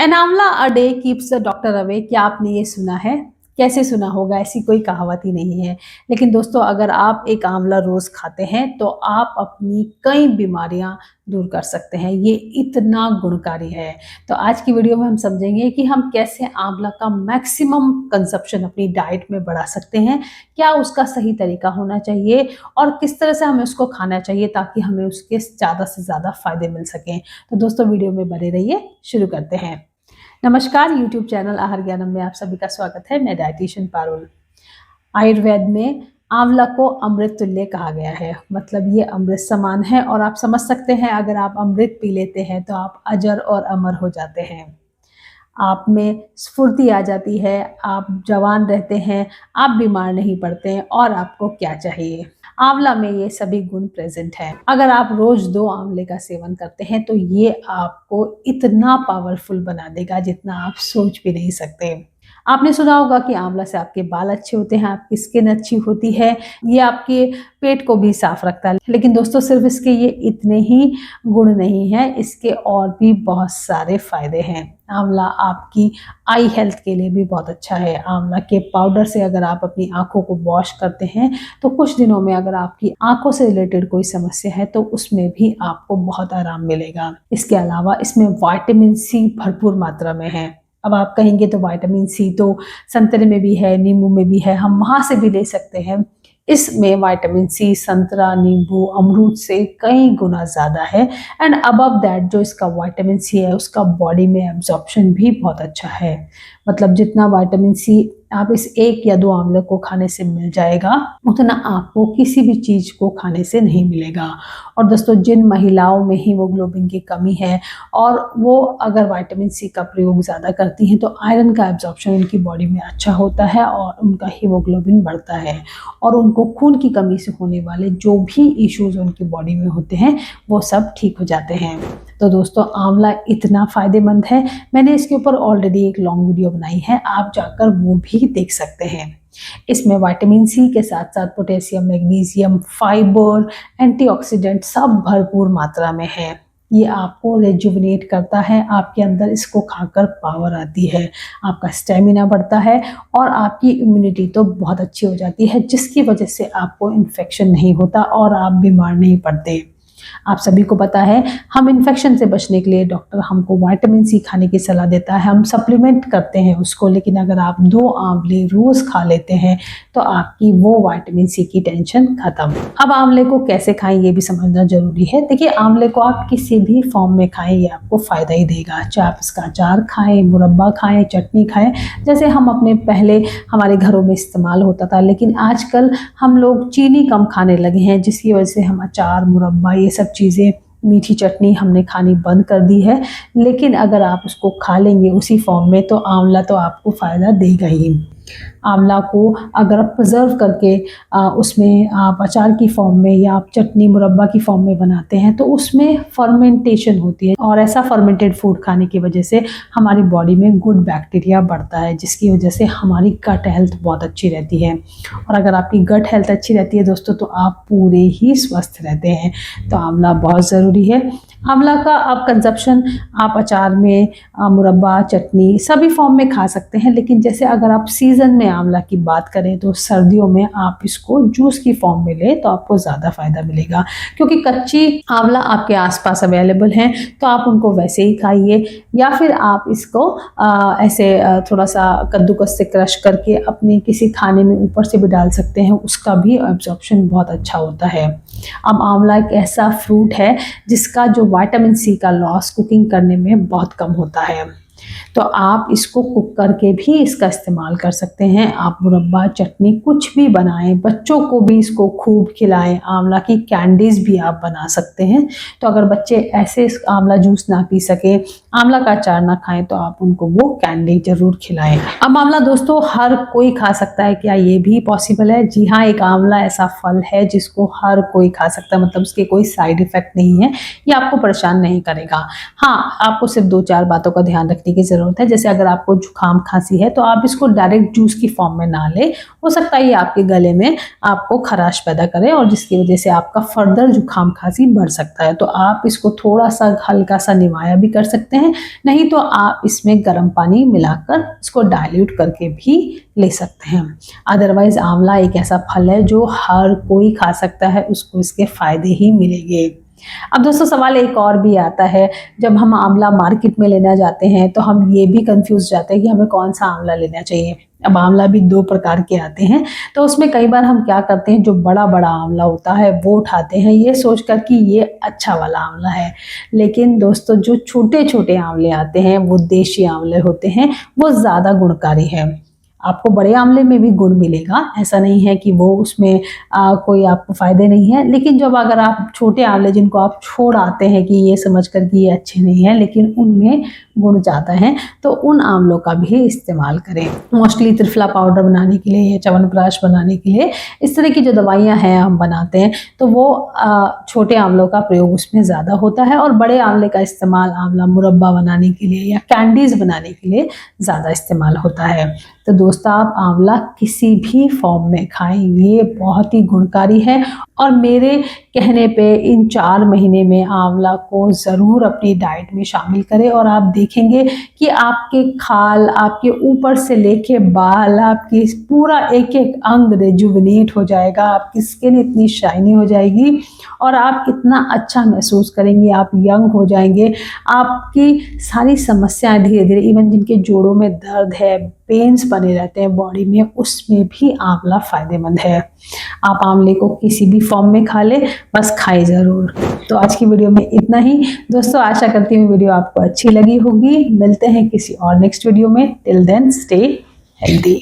N आंवला a day keeps the doctor away. क्या आपने ये सुना है? कैसे सुना होगा? ऐसी कोई कहावत ही नहीं है। लेकिन दोस्तों, अगर आप एक आंवला रोज खाते हैं तो आप अपनी कई बीमारियां दूर कर सकते हैं। ये इतना गुणकारी है। तो आज की वीडियो में हम समझेंगे कि हम कैसे आंवला का मैक्सिमम कंजप्शन अपनी डाइट में बढ़ा सकते हैं, क्या उसका सही तरीका होना चाहिए और किस तरह से हमें उसको खाना चाहिए ताकि हमें उसके ज़्यादा से ज़्यादा फायदे मिल सकें। तो दोस्तों, वीडियो में बने रहिए। शुरू करते हैं। नमस्कार, यूट्यूब चैनल आहार ज्ञानम में आप सभी का स्वागत है। मैं डायटिशियन पारुल। आयुर्वेद में आंवला को अमृत तुल्य कहा गया है। मतलब ये अमृत समान है और आप समझ सकते हैं, अगर आप अमृत पी लेते हैं तो आप अजर और अमर हो जाते हैं। आप में स्फूर्ति आ जाती है, आप जवान रहते हैं, आप बीमार नहीं पड़ते हैं और आपको क्या चाहिए। आंवला में ये सभी गुण प्रेजेंट है। अगर आप रोज 2 आंवले का सेवन करते हैं तो ये आपको इतना पावरफुल बना देगा जितना आप सोच भी नहीं सकते। आपने सुना होगा कि आंवला से आपके बाल अच्छे होते हैं, आपकी स्किन अच्छी होती है, ये आपके पेट को भी साफ रखता है। लेकिन दोस्तों, सिर्फ इसके ये इतने ही गुण नहीं है, इसके और भी बहुत सारे फायदे हैं। आंवला आपकी आई हेल्थ के लिए भी बहुत अच्छा है। आंवला के पाउडर से अगर आप अपनी आंखों को वॉश करते हैं तो कुछ दिनों में अगर आपकी आंखों से रिलेटेड कोई समस्या है तो उसमें भी आपको बहुत आराम मिलेगा। इसके अलावा इसमें विटामिन सी भरपूर मात्रा में है। अब आप कहेंगे तो विटामिन सी तो संतरे में भी है, नींबू में भी है, हम वहां से भी ले सकते हैं। इसमें विटामिन सी संतरा, नींबू, अमरूद से कई गुना ज़्यादा है। एंड अबव दैट जो इसका विटामिन सी है उसका बॉडी में एब्जॉर्प्शन भी बहुत अच्छा है। मतलब जितना विटामिन सी आप इस 1 या 2 आंवले को खाने से मिल जाएगा, उतना आपको किसी भी चीज़ को खाने से नहीं मिलेगा। और दोस्तों, जिन महिलाओं में हीमोग्लोबिन की कमी है और वो अगर विटामिन सी का प्रयोग ज़्यादा करती हैं तो आयरन का एब्जॉर्प्शन उनकी बॉडी में अच्छा होता है और उनका हीमोग्लोबिन बढ़ता है और उनको खून की कमी से होने वाले जो भी इश्यूज उनकी बॉडी में होते हैं वो सब ठीक हो जाते हैं। तो दोस्तों, आंवला इतना फ़ायदेमंद है, मैंने इसके ऊपर ऑलरेडी एक लॉन्ग वीडियो बनाई है, आप जाकर वो भी देख सकते हैं। इसमें विटामिन सी के साथ साथ पोटेशियम, मैग्नीशियम, फाइबर, एंटीऑक्सीडेंट सब भरपूर मात्रा में है। ये आपको रेजुविनेट करता है, आपके अंदर इसको खाकर पावर आती है, आपका स्टेमिना बढ़ता है और आपकी इम्यूनिटी तो बहुत अच्छी हो जाती है, जिसकी वजह से आपको इन्फेक्शन नहीं होता और आप बीमार नहीं पड़ते। आप सभी को पता है, हम इन्फेक्शन से बचने के लिए डॉक्टर हमको विटामिन सी खाने की सलाह देता है, हम सप्लीमेंट करते हैं उसको। लेकिन अगर आप 2 आंवले रोज खा लेते हैं तो आपकी वो विटामिन सी की टेंशन खत्म। अब आंवले को कैसे खाएं ये भी समझना जरूरी है। देखिए, आंवले को आप किसी भी फॉर्म में खाएं, ये आपको फायदा ही देगा। चाहे आप इसका अचार खाएं, मुरब्बा खाएं, चटनी खाएं, जैसे हम अपने पहले हमारे घरों में इस्तेमाल होता था। लेकिन आजकल हम लोग चीनी कम खाने लगे हैं, जिसकी वजह से हम अचार, मुरब्बा, ये सब चीज़ें, मीठी चटनी हमने खानी बंद कर दी है। लेकिन अगर आप उसको खा लेंगे उसी फॉर्म में तो आंवला तो आपको फ़ायदा देगा ही। आंवला को अगर आप प्रिजर्व करके उसमें आप अचार की फॉर्म में या आप चटनी, मुरब्बा की फॉर्म में बनाते हैं तो उसमें फर्मेंटेशन होती है और ऐसा फर्मेंटेड फूड खाने की वजह से हमारी बॉडी में गुड बैक्टीरिया बढ़ता है, जिसकी वजह से हमारी गट हेल्थ बहुत अच्छी रहती है। और अगर आपकी गट हेल्थ अच्छी रहती है दोस्तों तो आप पूरे ही स्वस्थ रहते हैं। तो आंवला बहुत ज़रूरी है। आंवला का आप कंजप्शन आप अचार में, मुरब्बा, चटनी सभी फॉर्म में खा सकते हैं। लेकिन जैसे अगर आप सीज़न में आंवला की बात करें तो सर्दियों में आप इसको जूस की फॉर्म में लें तो आपको ज़्यादा फ़ायदा मिलेगा, क्योंकि कच्ची आंवला आपके आसपास अवेलेबल हैं तो आप उनको वैसे ही खाइए, या फिर आप इसको ऐसे थोड़ा सा कद्दूकस से क्रश करके अपने किसी खाने में ऊपर से भी डाल सकते हैं, उसका भी एब्जॉर्प्शन बहुत अच्छा होता है। अब आंवला एक ऐसा फ्रूट है जिसका जो विटामिन सी का लॉस कुकिंग करने में बहुत कम होता है, तो आप इसको कुक करके भी इसका इस्तेमाल कर सकते हैं। आप मुरब्बा, चटनी कुछ भी बनाएं, बच्चों को भी इसको खूब खिलाएं। आंवला की कैंडीज भी आप बना सकते हैं। तो अगर बच्चे ऐसे आंवला जूस ना पी सके, आंवला का अचार ना खाएं, तो आप उनको वो कैंडी जरूर खिलाएं। अब आंवला दोस्तों हर कोई खा सकता है, क्या ये भी पॉसिबल है? जी हाँ, एक आंवला ऐसा फल है जिसको हर कोई खा सकता है। मतलब उसके कोई साइड इफेक्ट नहीं है, ये आपको परेशान नहीं करेगा। हाँ, आपको सिर्फ 2-4 बातों का ध्यान रखने तरीके की ज़रूरत है। जैसे अगर आपको जुकाम खांसी है तो आप इसको डायरेक्ट जूस की फॉर्म में ना लें, हो सकता है ये आपके गले में आपको खराश पैदा करे और जिसकी वजह से आपका फर्दर जुकाम खांसी बढ़ सकता है। तो आप इसको थोड़ा सा हल्का सा निवाया भी कर सकते हैं, नहीं तो आप इसमें गर्म पानी मिलाकर इसको डाइल्यूट करके भी ले सकते हैं। अदरवाइज आंवला एक ऐसा फल है जो हर कोई खा सकता है, उसको इसके फायदे ही मिलेंगे। अब दोस्तों सवाल एक और भी आता है, जब हम आंवला मार्केट में लेना जाते हैं तो हम ये भी कंफ्यूज जाते हैं कि हमें कौन सा आंवला लेना चाहिए। अब आंवला भी 2 प्रकार के आते हैं, तो उसमें कई बार हम क्या करते हैं, जो बड़ा बड़ा आंवला होता है वो उठाते हैं ये सोचकर कि ये अच्छा वाला आंवला है। लेकिन दोस्तों जो छोटे छोटे आंवले आते हैं वो देशी आंवले होते हैं, वो ज़्यादा गुणकारी है। आपको बड़े आंवले में भी गुण मिलेगा, ऐसा नहीं है कि वो उसमें कोई आपको फ़ायदे नहीं है। लेकिन जब अगर आप छोटे आंवले जिनको आप छोड़ आते हैं कि ये समझ कर कि ये अच्छे नहीं हैं लेकिन उनमें गुण ज़्यादा हैं, तो उन आंवलों का भी इस्तेमाल करें। मोस्टली त्रिफला पाउडर बनाने के लिए या च्यवनप्राश बनाने के लिए इस तरह की जो दवाइयाँ हैं हम बनाते हैं, तो वो छोटे आंवलों का प्रयोग उसमें ज़्यादा होता है और बड़े आंवले का इस्तेमाल आंवला मुरब्बा बनाने के लिए या कैंडीज़ बनाने के लिए ज़्यादा इस्तेमाल होता है। तो दोस्तों आप आंवला किसी भी फॉर्म में खाएं, ये बहुत ही गुणकारी है और मेरे कहने पे इन 4 महीने में आंवला को ज़रूर अपनी डाइट में शामिल करें और आप देखेंगे कि आपके खाल, आपके ऊपर से लेके बाल, आपकी पूरा एक एक अंग रिजुविनेट हो जाएगा, आपकी स्किन इतनी शाइनी हो जाएगी और आप इतना अच्छा महसूस करेंगे, आप यंग हो जाएंगे। आपकी सारी समस्याएं धीरे धीरे, इवन जिनके जोड़ों में दर्द है, पेन्स बने रहते हैं बॉडी में, उसमें भी आंवला फ़ायदेमंद है। आप आंवले को किसी भी फॉर्म में खा लें, बस खाएं ज़रूर। तो आज की वीडियो में इतना ही दोस्तों, आशा करती हूँ वीडियो आपको अच्छी लगी होगी। मिलते हैं किसी और नेक्स्ट वीडियो में। Till then stay healthy.